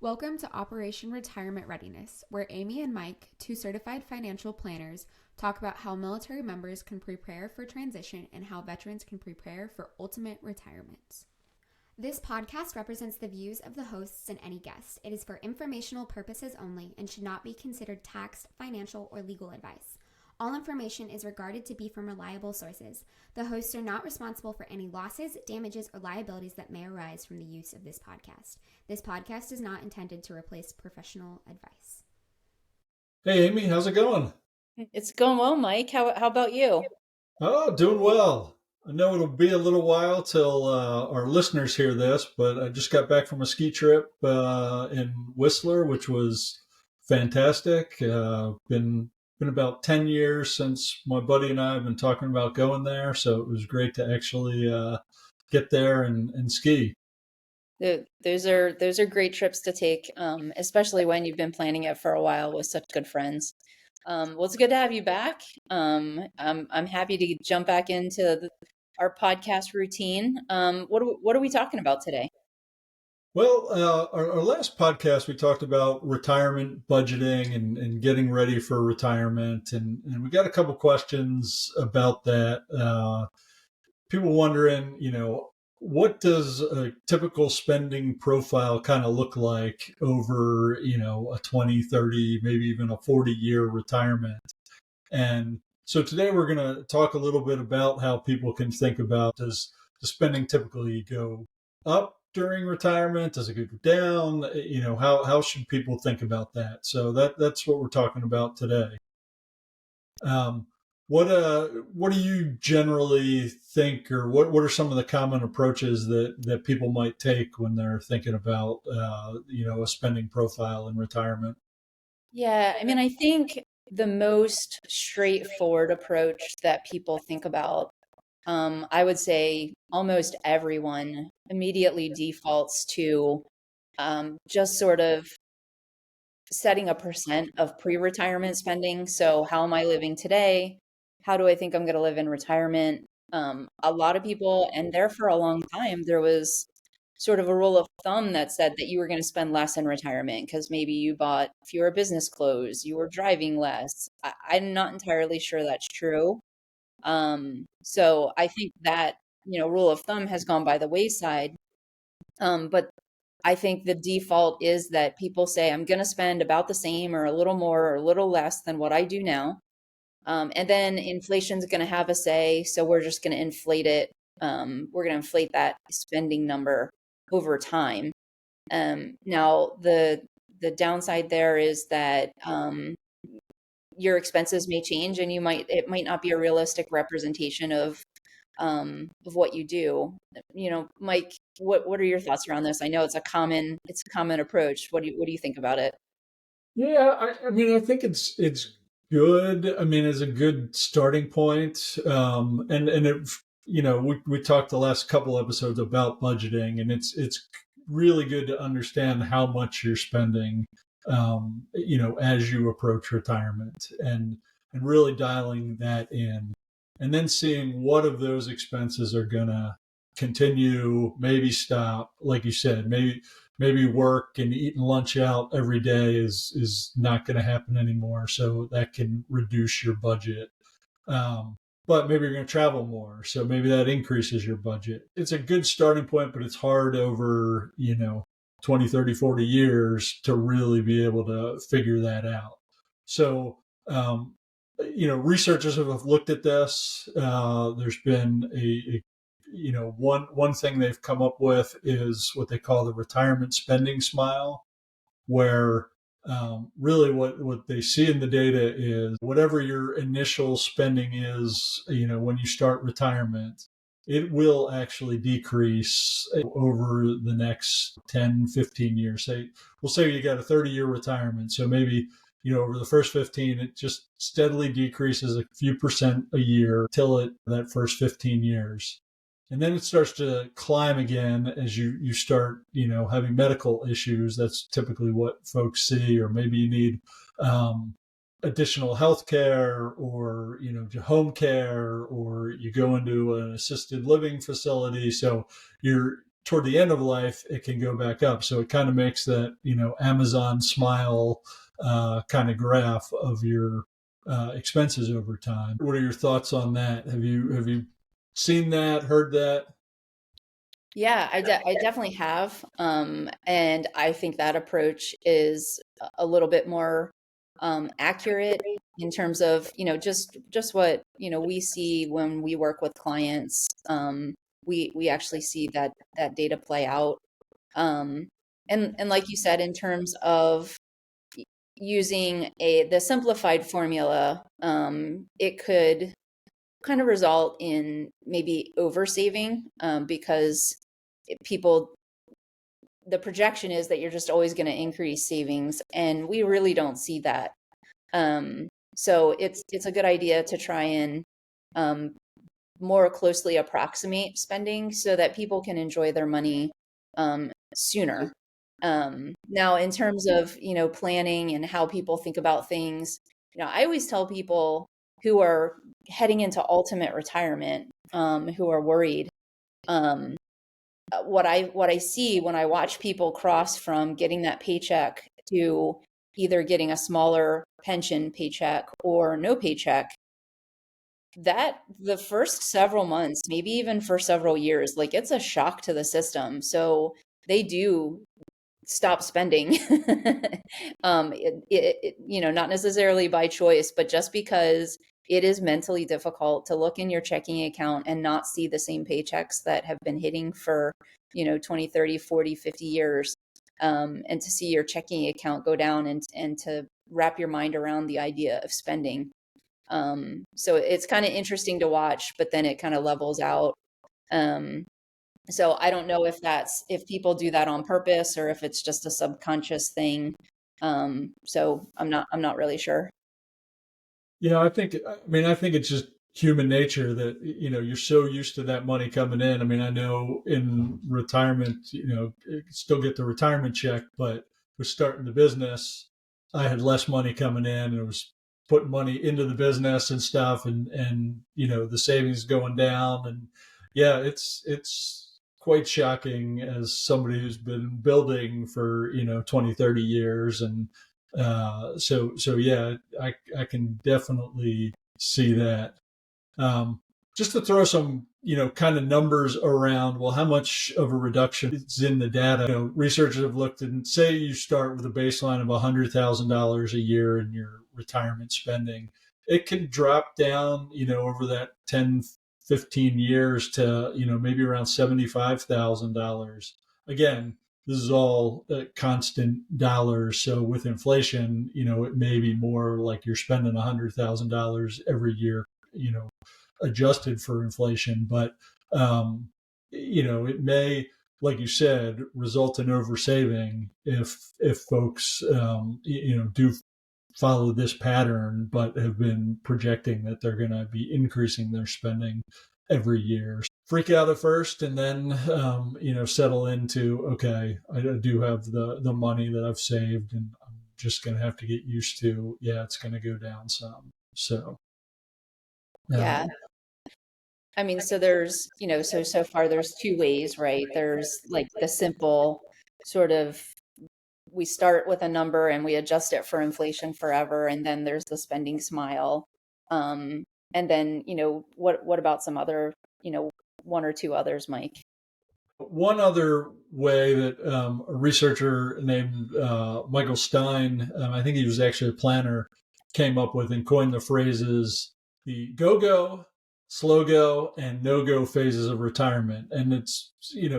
Welcome to Operation Retirement Readiness, where Amy and Mike, two certified financial planners, talk about how military members can prepare for transition and how veterans can prepare for ultimate retirement. This podcast represents the views of the hosts and any guest. It is for informational purposes only and should not be considered tax, financial, or legal advice. All information is regarded to be from reliable sources. The hosts are not responsible for any losses, damages, or liabilities that may arise from the use of this podcast. This podcast is not intended to replace professional advice. Hey, Amy, how's it going? It's going well, Mike. How about you? Oh, doing well. I know it'll be a little while till our listeners hear this, but I just got back from a ski trip in Whistler, which was fantastic. Been about 10 years since my buddy and I have been talking about going there, so it was great to actually get there and ski. Those are great trips to take, especially when you've been planning it for a while with such good friends. Well, it's good to have you back. I'm happy to jump back into our podcast routine. What are we talking about today? Well, our last podcast, we talked about retirement budgeting and getting ready for retirement. And we got a couple questions about that. People wondering, what does a typical spending profile kind of look like over, a 20, 30, maybe even a 40-year retirement? And so today we're going to talk a little bit about how people can think about, does the spending typically go up during retirement? Does it go down? How should people think about that? So that's what we're talking about today. What do you generally think, or what are some of the common approaches that people might take when they're thinking about a spending profile in retirement? Yeah, I mean, I think the most straightforward approach that people think about, I would say almost everyone immediately defaults to just sort of setting a percent of pre-retirement spending. So how am I living today? How do I think I'm going to live in retirement? A lot of people, and there for a long time, there was sort of a rule of thumb that said that you were going to spend less in retirement because maybe you bought fewer business clothes, you were driving less. I'm not entirely sure that's true. So I think that, rule of thumb has gone by the wayside. But I think the default is that people say, I'm going to spend about the same or a little more or a little less than what I do now. And then inflation's going to have a say. So we're just going to inflate it. We're going to inflate that spending number over time. Now, the downside there is that your expenses may change, and it might not be a realistic representation of what you do. Mike, what are your thoughts around this? I know it's a common approach. What do you think about it? Yeah, I mean, I think it's good. I mean, it's a good starting point. And it, we talked the last couple episodes about budgeting, and it's really good to understand how much you're spending, as you approach retirement, and really dialing that in, and then seeing what of those expenses are gonna continue, maybe stop, like you said, maybe work and eating lunch out every day is not going to happen anymore. So that can reduce your budget. But maybe you're going to travel more. So maybe that increases your budget. It's a good starting point, but it's hard over, 20, 30, 40 years to really be able to figure that out. So, researchers have looked at this. There's been one thing they've come up with is what they call the retirement spending smile, where really what they see in the data is whatever your initial spending is, when you start retirement, it will actually decrease over the next 10, 15 years. We'll say you got a 30-year retirement. So maybe, over the first 15, it just steadily decreases a few percent a year till that first 15 years. And then it starts to climb again as you start, having medical issues. That's typically what folks see, or maybe you need additional health care, or, home care, or you go into an assisted living facility. So toward the end of life, it can go back up. So it kind of makes that, Amazon smile kind of graph of your expenses over time. What are your thoughts on that? Have you seen that, heard that? Yeah, I definitely have. And I think that approach is a little bit more accurate in terms of, just what, we see when we work with clients. We actually see that data play out. Um, and like you said, in terms of using the simplified formula, it could kind of result in maybe over saving, because people, the projection is that you're just always going to increase savings, and we really don't see that. So it's a good idea to try and um, more closely approximate spending so that people can enjoy their money sooner. Now, in terms of, planning and how people think about things, I always tell people who are heading into ultimate retirement, who are worried, um, what I see when I watch people cross from getting that paycheck to either getting a smaller pension paycheck or no paycheck, that the first several months, maybe even for several years, like it's a shock to the system. So they do stop spending. Not necessarily by choice, but just because it is mentally difficult to look in your checking account and not see the same paychecks that have been hitting for, 20, 30, 40, 50 years. And to see your checking account go down, and to wrap your mind around the idea of spending. So it's kind of interesting to watch, but then it kind of levels out. Um, so I don't know if people do that on purpose or if it's just a subconscious thing. So I'm not really sure. Yeah, I think it's just human nature that, you're so used to that money coming in. I mean, I know in retirement, you still get the retirement check, but with starting the business, I had less money coming in, and it was putting money into the business and stuff, and the savings going down. And yeah, it's quite shocking as somebody who's been building for 20, 30 years. And so yeah, I can definitely see that. Um, just to throw some, kind of numbers around, well, how much of a reduction is in the data? Researchers have looked, and say you start with a baseline of $100,000 a year in your retirement spending, it can drop down, over that 10, 15 years to, maybe around $75,000. Again, this is all constant dollars. So with inflation, it may be more like you're spending $100,000 every year, adjusted for inflation. But, it may, like you said, result in oversaving if folks, do follow this pattern, but have been projecting that they're going to be increasing their spending every year. Freak out at first, and then settle into, okay, I do have the money that I've saved, and I'm just going to have to get used to, yeah, it's going to go down some. So Yeah. um, I mean, so there's, so far there's two ways, right? There's like the simple sort of, we start with a number and we adjust it for inflation forever. And then there's the spending smile. Um, and then, what about some other, one or two others, Mike? one other way that a researcher named Michael Stein, I think he was actually a planner, came up with and coined the phrases the go go, slow go, and no go phases of retirement. And it's,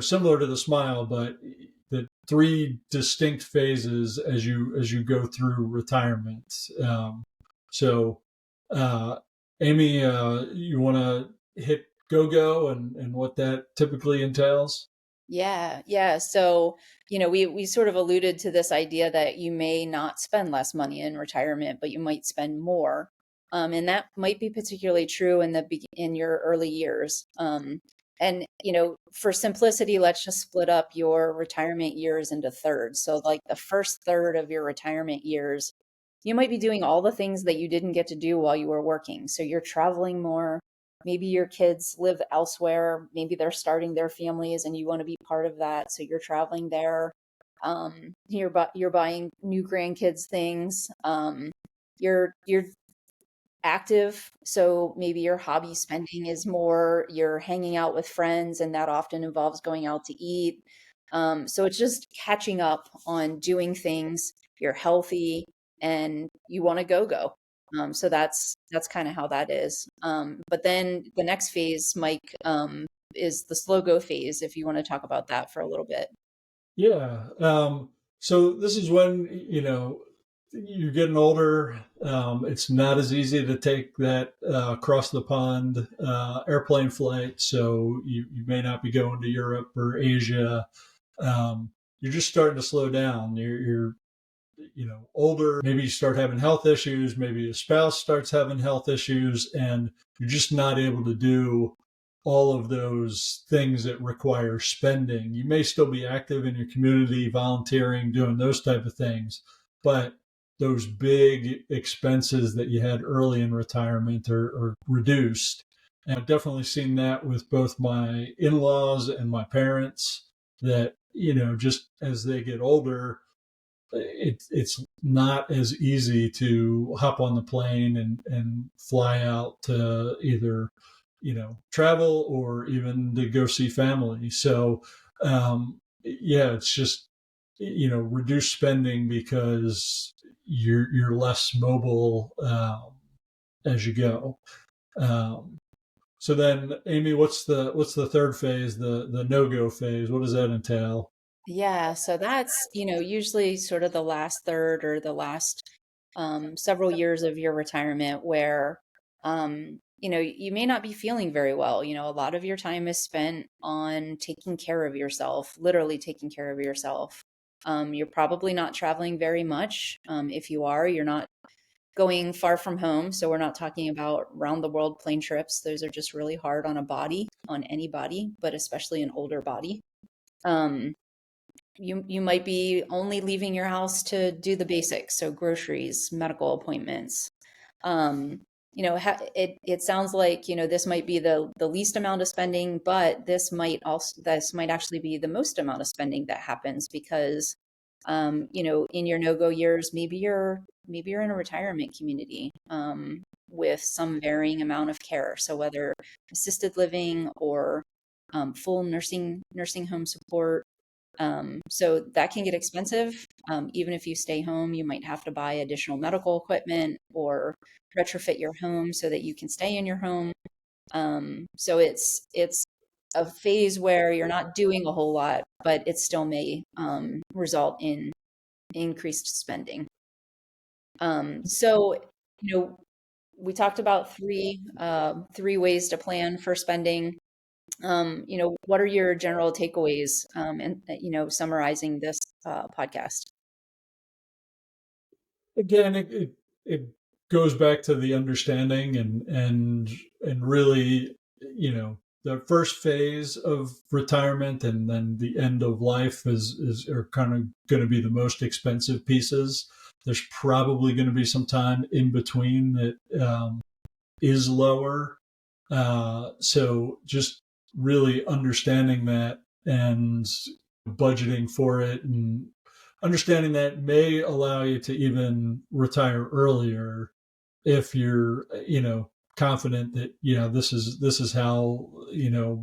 similar to the smile, but the three distinct phases as you go through retirement. So, uh, Amy, you want to hit go go and what that typically entails? Yeah, yeah. So, we sort of alluded to this idea that you may not spend less money in retirement, but you might spend more. And that might be particularly true in your early years. And for simplicity, let's just split up your retirement years into thirds. So, like the first third of your retirement years, you might be doing all the things that you didn't get to do while you were working. So you're traveling more, maybe your kids live elsewhere. Maybe they're starting their families and you want to be part of that. So you're traveling there. You're buying new grandkids things. You're active. So maybe your hobby spending is more you're hanging out with friends, and that often involves going out to eat. So it's just catching up on doing things. You're healthy and you want to go. So that's kind of how that is. But then the next phase, Mike, is the slow go phase, if you want to talk about that for a little bit. Yeah. So this is when, you're getting older. It's not as easy to take that across the pond airplane flight. So you may not be going to Europe or Asia. You're just starting to slow down. You're older. Maybe you start having health issues. Maybe your spouse starts having health issues, and you're just not able to do all of those things that require spending. You may still be active in your community, volunteering, doing those type of things, but those big expenses that you had early in retirement are reduced. And I've definitely seen that with both my in-laws and my parents, that, just as they get older, it's not as easy to hop on the plane and fly out to either travel or even to go see family. So yeah, it's just reduce spending because you're less mobile as you go. So then, Amy, what's the third phase, the no-go phase? What does that entail? Yeah, so that's, usually sort of the last third or the last several years of your retirement where, you may not be feeling very well. A lot of your time is spent on taking care of yourself, literally taking care of yourself. You're probably not traveling very much. If you are, you're not going far from home. So we're not talking about round the world plane trips. Those are just really hard on a body, on any body, but especially an older body. Um, you might be only leaving your house to do the basics, so groceries, medical appointments. It sounds like, this might be the least amount of spending, but this might actually be the most amount of spending that happens because in your no-go years, maybe you're in a retirement community with some varying amount of care. So whether assisted living or full nursing home support. So that can get expensive. Even if you stay home, you might have to buy additional medical equipment or retrofit your home so that you can stay in your home. So it's a phase where you're not doing a whole lot, but it still may result in increased spending. So we talked about three ways to plan for spending. What are your general takeaways, and summarizing this podcast? Again, it goes back to the understanding and really, the first phase of retirement and then the end of life is are kind of going to be the most expensive pieces. There's probably going to be some time in between that is lower. So just really understanding that and budgeting for it, and understanding that may allow you to even retire earlier if you're confident that this is how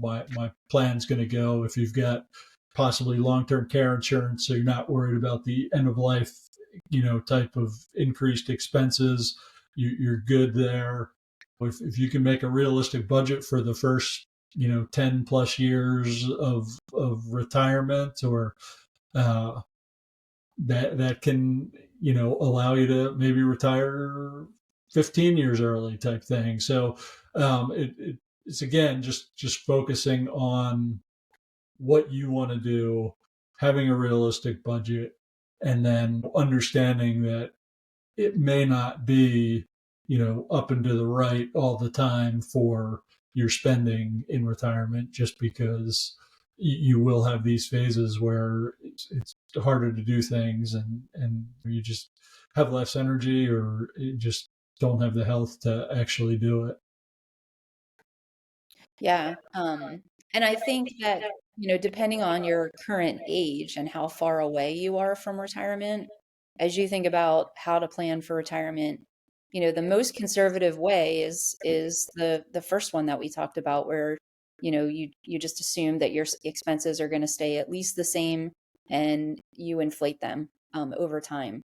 my plan's going to go. If you've got possibly long-term care insurance, so you're not worried about the end of life type of increased expenses, you're good there. If you can make a realistic budget for the first 10 plus years of retirement, or uh, that can allow you to maybe retire 15 years early type thing. So it's again just focusing on what you want to do, having a realistic budget, and then understanding that it may not be up and to the right all the time for your spending in retirement, just because you will have these phases where it's harder to do things, and you just have less energy, or you just don't have the health to actually do it. Yeah. And I think that, depending on your current age and how far away you are from retirement, as you think about how to plan for retirement, the most conservative way is the first one that we talked about, where, you just assume that your expenses are going to stay at least the same and you inflate them over time.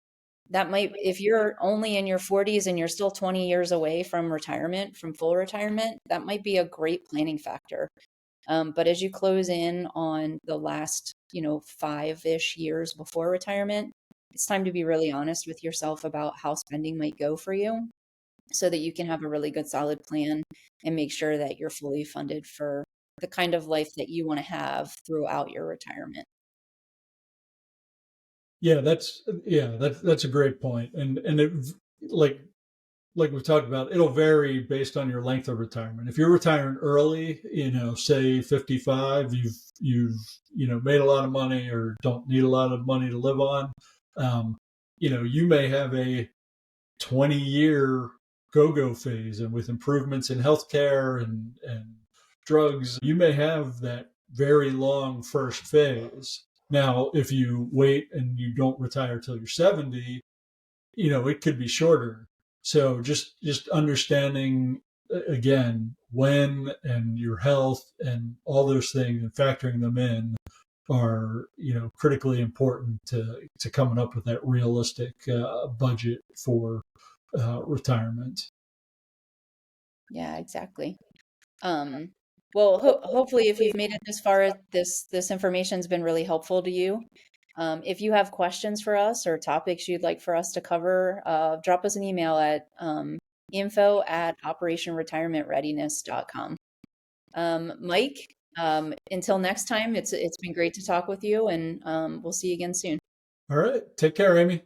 That might, if you're only in your 40s and you're still 20 years away from retirement, from full retirement, that might be a great planning factor. But as you close in on the last, 5-ish years before retirement, it's time to be really honest with yourself about how spending might go for you so that you can have a really good solid plan and make sure that you're fully funded for the kind of life that you want to have throughout your retirement. That's a great point. And it, like like we've talked about, it'll vary based on your length of retirement. If you're retiring early, say 55, you've made a lot of money or don't need a lot of money to live on. Um, you may have a 20-year go-go phase, and with improvements in healthcare and drugs, you may have that very long first phase. Now, if you wait and you don't retire till you're 70, it could be shorter. So just understanding again when and your health and all those things and factoring them in are critically important to coming up with that realistic budget for retirement. Yeah, exactly. Um, well, hopefully, if you've made it this far, this information's been really helpful to you. If you have questions for us or topics you'd like for us to cover, drop us an email at info@operationretirementreadiness.com. Mike, until next time, it's been great to talk with you, and we'll see you again soon. All right. Take care, Amy.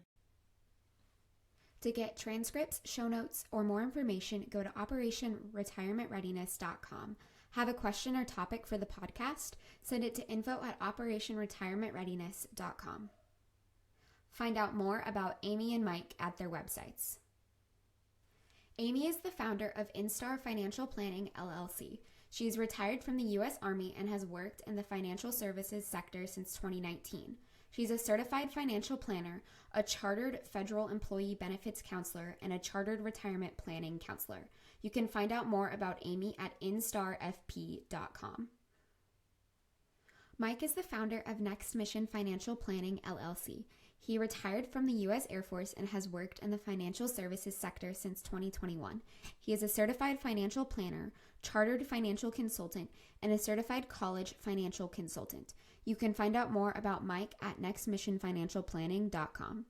To get transcripts, show notes, or more information, go to operationretirementreadiness.com. Have a question or topic for the podcast? Send it to info@operationretirementreadiness.com. Find out more about Amy and Mike at their websites. Amy is the founder of Instar Financial Planning, LLC. She is retired from the U.S. Army and has worked in the financial services sector since 2019. She's a certified financial planner, a chartered federal employee benefits counselor, and a chartered retirement planning counselor. You can find out more about Amy at instarfp.com. Mike is the founder of Next Mission Financial Planning, LLC. He retired from the U.S. Air Force and has worked in the financial services sector since 2021. He is a certified financial planner, chartered financial consultant, and a certified college financial consultant. You can find out more about Mike at nextmissionfinancialplanning.com.